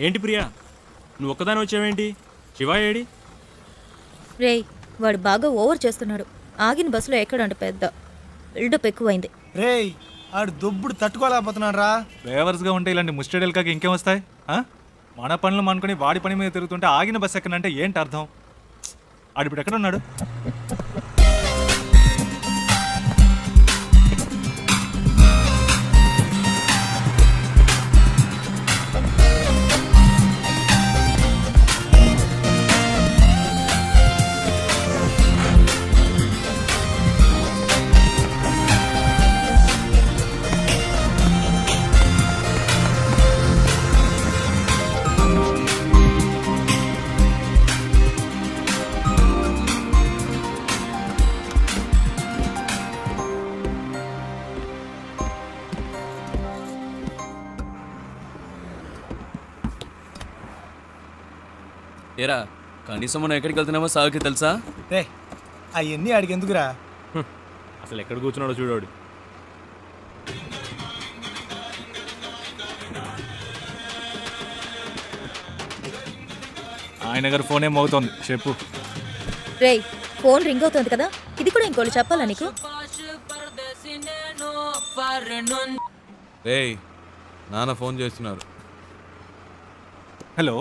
ఏంటి ప్రియా, నువ్వు ఒక్కదాని వచ్చావేంటి? శివ ఏడి? రేయ్, వాడు బాగా ఓవర్ చేస్తున్నాడు. ఆగిన బస్సులో ఎక్కడంట పెద్ద బిల్డప్ ఎక్కువైంది. రేయ్, ఆడు దొబ్బుడు తట్టుకోలేకపోతున్నాడు రా. డ్రైవర్స్గా ఉంటే ఇలాంటి ముస్టడేల్కాకి ఇంకేం వస్తాయి? మన పనులు అనుకుని వాడి పని మీద తిరుగుతుంటే ఆగిన బస్సు ఎక్కడంటే ఏంటి అర్థం? ఆడిప్పుడు ఎక్కడ ఉన్నాడు? ఏరా, కనీసం మనం ఎక్కడికి వెళ్తున్నామో సాగుకి తెలుసా? రే, అవన్నీ ఆడికి ఎందుకురా? అసలు ఎక్కడ కూర్చున్నాడో చూడాడు. ఆయన గారు ఫోన్ ఏం అవుతోంది, చెప్పు. రేయ్, ఫోన్ రింగ్ అవుతుంది కదా, ఇది కూడా ఇంకోటి చెప్పాలా నీకు? రేయ్, నాన్న ఫోన్ చేస్తున్నారు. హలో.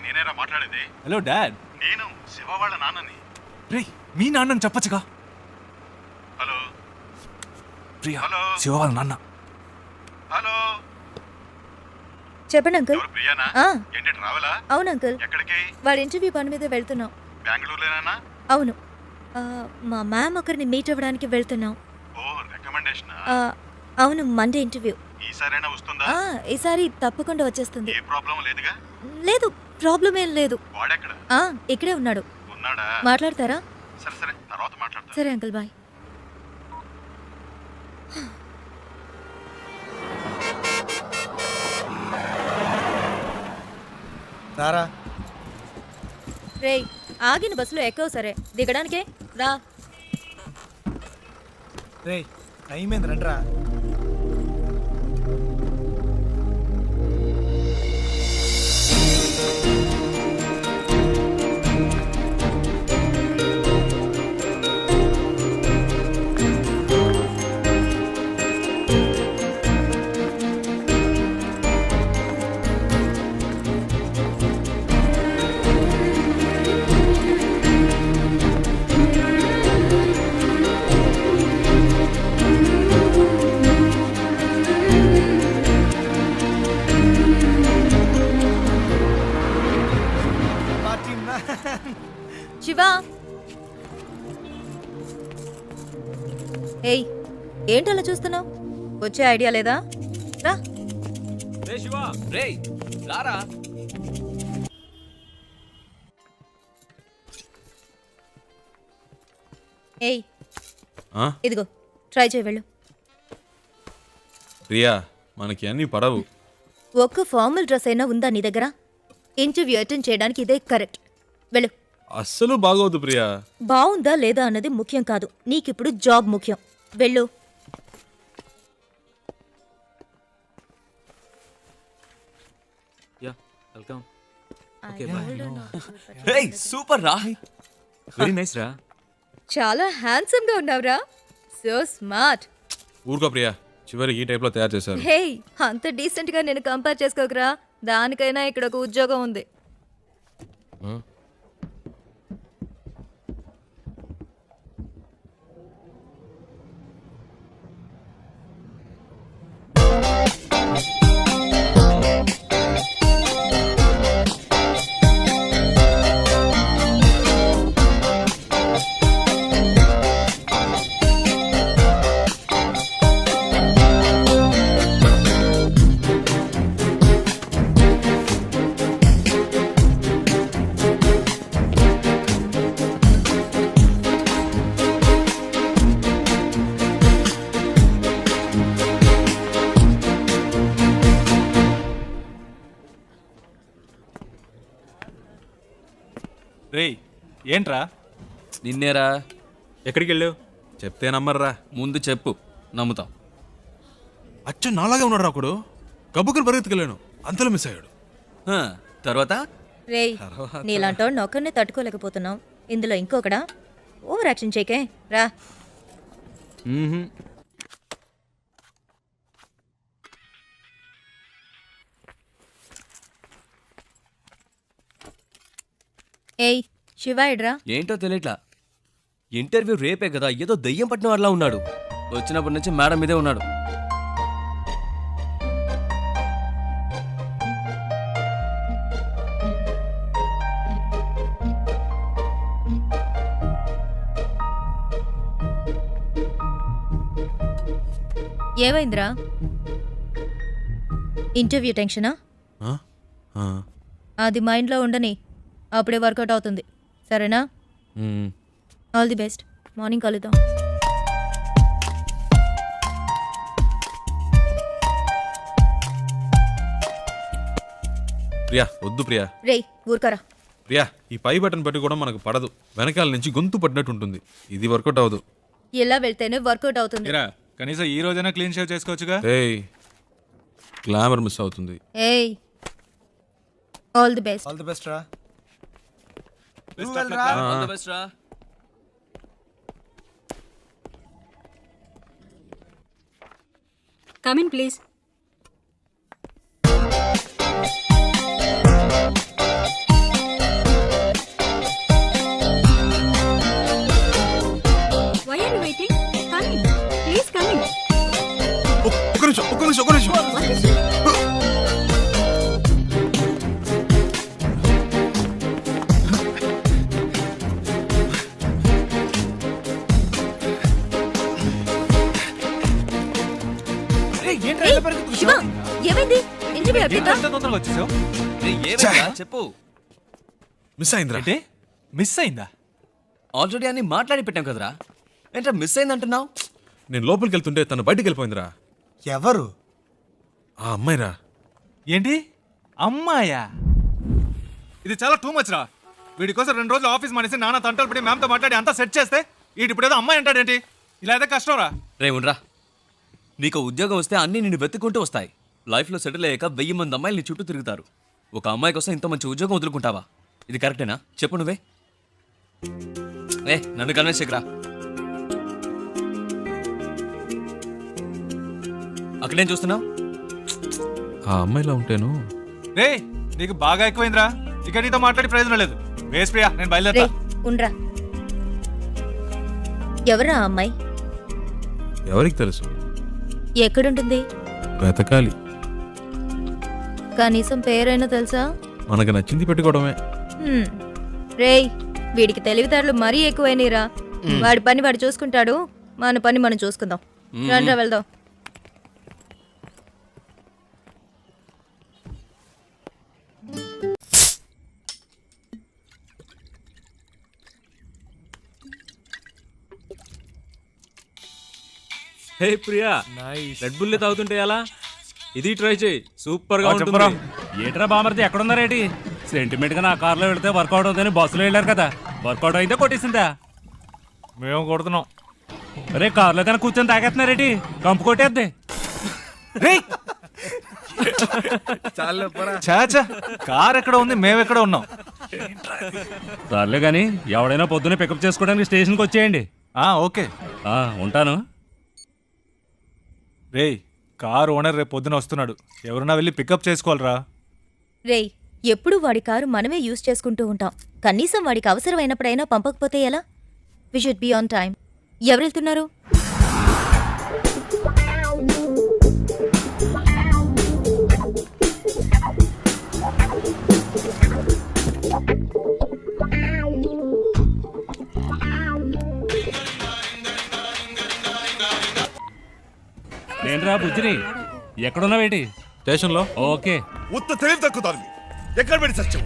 నేనేరా మాట్లాడేది? హలో డాడ్, నేను శివ వాళ్ళ నాన్నని. రే, మీ నాన్నని చెప్పచ్చుగా. Hello Priya, hello. శివ వాళ్ళ నాన్న. హలో, చెప్పండి అంకుల్. ఎవరు ప్రియానా? ఆ, ఏంటి ట్రావెలా? అవును అంకుల్, ఎక్కడికి? వాడి ఇంటర్వ్యూ పని మీద వెళ్తున్నాం. బెంగళూరులోనేనా? అవును, మా మ్యామ్ ఒకరిని మీట్ అవ్వడానికి వెళ్తున్నాం. ఓ, రికమెండేషన్. అవును, మండే ఇంటర్వ్యూ. ఈసారైనా వస్తుందా? ఈసారి తప్పకుండా వచ్చేస్తుంది. ఏ ప్రాబ్లం లేదుగా? లేదు, ప్రాబ్లం ఏం లేదు. వాడెక్కడ ఇక్కడే ఉన్నాడు. ఉన్నాడా? మాట్లాడతారా? సరే సరే, తర్వాత మాట్లాడతా. సరే అంకుల్, బాయ్. రారా. రేయ్, ఆగిన బస్సులో ఎక్కవు సరే, దిగడానికే రా. రేయ్, టైం ఏంది, రండిరా. శివ, ఏయ్, ఏంటలా చూస్తున్నావు? వచ్చే ఐడియా లేదా? రా. రే శివ, రేయ్ రారా. ఏయ్, ఇదిగో ట్రై చేయి, వెళ్ళు. ప్రియా, మనకి అన్ని పడవు. ఒక్క ఫార్మల్ డ్రెస్ అయినా ఉందా నీ దగ్గర? ఇంటర్వ్యూ అటెండ్ చేయడానికి ఇదే కరెక్ట్. వెళ్ళు. అస్సలు బాగోదు ప్రియా. బాగుందా లేదా అన్నది ముఖ్యం కాదు, నీకిప్పుడు జాబ్ ముఖ్యం. వెళ్ళు. Yeah, welcome. రేయ్, సూపర్ రా. వెరీ నైస్ రా. చాలా హ్యాండ్సమ్ గా ఉన్నావురా. So smart. ఊరుకో ప్రియా, చివరి ఈ టైప్ లో తయారు చేశారు. హే, అంత డీసెంట్ గా నేను కంపేర్ చేసుకోకరా. దానికైనా ఇక్కడ ఒక ఉద్యోగం ఉంది. రేయ్, ఏంట్రా? నిన్నేరా. ఎక్కడికి వెళ్ళావు? చెప్తే నమ్మర్రా. ముందు చెప్పు, నమ్ముతాం. అచ్చ నాలాగే ఉన్నాడు ఒకడు. గబ్బుకుని పరిగెత్తుకెళ్ళాను, అంతలో మిస్ అయ్యాడు. తర్వాత రేయ్ నీలాంటోడిని ఒక్కడినే తట్టుకోలేకపోతున్నావు, ఇందులో ఇంకొకడా? ఓవర్ యాక్షన్ చేయకే రా. ఏయ్ శివ ఎడ్రా. ఏంటో తెలియట్లా. ఇంటర్వ్యూ రేపే కదా, ఏదో దయ్యం పట్టిన వాళ్ళ ఉన్నాడు. వచ్చినప్పటి నుంచి మేడం మీదే ఉన్నాడు. ఏమైందిరా? ఇంటర్వ్యూ టెన్షనా? ఆ? ఆ. అది మైండ్లో ఉండని, అప్పుడే వర్కౌట్ అవుతుంది. సరేనా? మ్మ్. All the best. మార్నింగ్ కలుద్దాం. ప్రియా వద్దు ప్రియా. రేయ్ ఊరుకరా. ప్రియా ఈ పై బటన్ పెట్టి కూడా మనకు పడదు, వెనకాల నుంచి గొంతు పడినట్టు ఉంటుంది. ఇది వర్కౌట్ అవ్వదు. ఇలా వెళ్తేనే వర్కౌట్ అవుతుంది. ఇరా కనీసం ఈ రోజైనా క్లీన్ షేవ్ చేసుకోవచ్చుగా. ఏయ్ గ్లామర్ మిస్ అవుతుంది. ఏయ్ all the best. All the best రా. All the best రా. Come in, please. Why are you waiting? Come in. Please come in. ఒక్క నిమిషం What is it? శివ ఏమైంది? ఇంటర్వ్యూ అయిపోయిందా? ఎంత తొందరగా వచ్చేసావు? రేయ్, ఏమైందిరా? చెప్పు. మిస్ అయిందిరా. ఏంటి మిస్ అయిందా? ఆల్రెడీ అన్ని మాట్లాడి పెట్టాం కదరా, ఏంట్రా మిస్ అయిందంటున్నావు? నేను లోపలికి వెళ్తుంటే తను బయటికి వెళ్ళిపోయిందిరా. ఎవరు? ఆ అమ్మాయిరా. ఏంటి అమ్మాయా? ఇది చాలా టూ మచ్ రా. వీడి కోసం 2 రోజులు ఆఫీస్ మానేసి నాన్న తంటలు పడి మ్యామ్తో మాట్లాడి అంతా సెట్ చేస్తే వీడి ఇప్పుడు ఏదో అమ్మాయి అంటాడేంటి? ఇలా అయితే కష్టం రా. రే ఉండరా, నీకు ఉద్యోగం వస్తే అన్నీ నిన్ను వెతుక్కుంటూ వస్తాయి. లైఫ్లో సెటిల్ అయ్యాక 1000 మంది అమ్మాయిలు నీ చుట్టూ తిరుగుతారు. ఒక అమ్మాయి కోసం ఇంత మంచి ఉద్యోగం వదులుకుంటావా? ఇది కరెక్టేనా చెప్పు నువ్వే. నన్ను కన్విన్స్ చేయకురా. అక్కడేం చూస్తున్నావు? ఆ అమ్మాయిలా ఉంటేను. రే నీకు బాగా ఎక్కువైందిరా. ఇక నీతో మాట్లాడి ప్రయోజనం లేదు. వేస్ ప్రియా, నేను బయలుదేరా. రేయ్ ఉండ్రా. ఎవరా ఆ అమ్మాయి? ఎవరికి తెలుసు? ఎక్కడుంటుంది? వెతకాలి. కనీసం పేరైనా తెలుసా? మనకు నచ్చింది పెట్టుకోవడమే. రేయ్ వీడికి తెలివితేటలు మరీ ఎక్కువైనరా. వాడి పని వాడు చూసుకుంటాడు, మన పని మనం చూసుకుందాం. రండ్రా వెళ్దాం. హే ప్రియా, రెడ్ బుల్ తాగుతుంటే ఎలా? ఇది ట్రై చేయి, సూపర్ గా ఉంటుంది. చెప్పరా. ఏట్రా బామర్ది ఎక్కడున్నారేటి? సెంటిమెంట్ గా నా కార్లో వెళ్తే వర్కౌట్ అవుతుందని బస్సులో వెళ్ళారు కదా, వర్కౌట్ అయితే కొట్టేసిందా? మేము కొడుతున్నాం. అరే కార్లో కన్నా కూర్చొని తాగేస్తున్నారేటి? కంపు కొట్టేద్ది. చాచా కార్ ఎక్కడ ఉంది, మేమెక్కడ ఉన్నాం? సర్లే కానీ ఎవడైనా పొద్దున్నే పికప్ చేసుకోవడానికి స్టేషన్కి వచ్చేయండి. ఓకే ఉంటాను. రేయ్ కార్ ఓనర్ రేపు పొద్దున వస్తున్నాడు, ఎవరన్నా వెళ్ళి పికప్ చేసుకోవాలరా. రేయ్ ఎప్పుడు వాడి కారు మనమే యూజ్ చేసుకుంటూ ఉంటాం, కనీసం వాడికి అవసరమైనప్పుడైనా పంపకపోతే ఎలా? We should be on time. ఎవరు వెళ్తున్నారు? నేనురా బుజ్జిని. ఎక్కడున్నావేటి? స్టేషన్లో. ఓకే. ఉత్త తెలివి తక్కువ ఎక్కడ పెట్టి సత్యం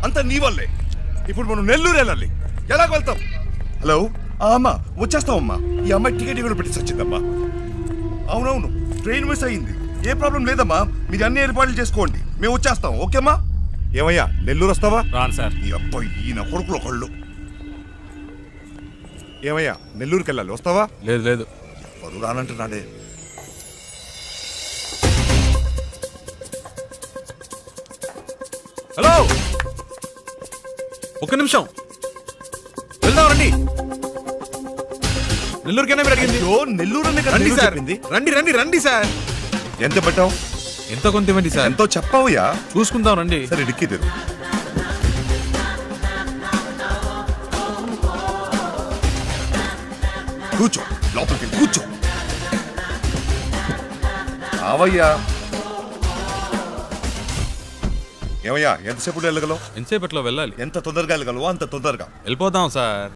అంత నీ వల్లే. ఇప్పుడు మనం నెల్లూరు వెళ్ళాలి, ఎలా వెళ్తాం? హలో అమ్మా, వచ్చేస్తామమ్మా. ఈ అమ్మాయి టికెట్ కూడా పెట్టి సచ్చిందమ్మా. అవునవును, ట్రైన్ మిస్ అయ్యింది. ఏ ప్రాబ్లం లేదమ్మా, మీరు అన్ని ఏర్పాట్లు చేసుకోండి, మేము వచ్చేస్తాం. ఓకేమ్మా? ఏమయ్యా నెల్లూరు వస్తావా? రాను సార్. ఈ అబ్బాయి ఈయన కొడుకులు ఒకళ్ళు. ఏమయ్యా నెల్లూరుకి వెళ్ళాలి, వస్తావా? లేదు లేదు. వాడు రానంటున్నాడే. హలో ఒక్క నిమిషం వెళ్దాం రండి. నెల్లూరుకైనా మీరు అడిగింది. అయ్యో, నెల్లూరనే కదా రండి నేను సార్, చెప్పింది. రండి రండి రండి సార్. ఎంత పెట్టావు? ఎంత కొంత ఇవ్వండి సార్. ఎంతో చెప్పావుయా? చూసుకుందాం రండి. సరే డిక్కీ తెరు. కూర్చో, లోపలికి వెళ్ళి కూర్చో. ఆవయ్యా. ఏమయ్యా, ఎంతసేపు వెళ్ళగలవు? ఎంతసేపట్లో వెళ్ళాలి? ఎంత తొందరగా వెళ్ళగలవో అంత తొందరగా. వెళ్ళిపోదాం సార్.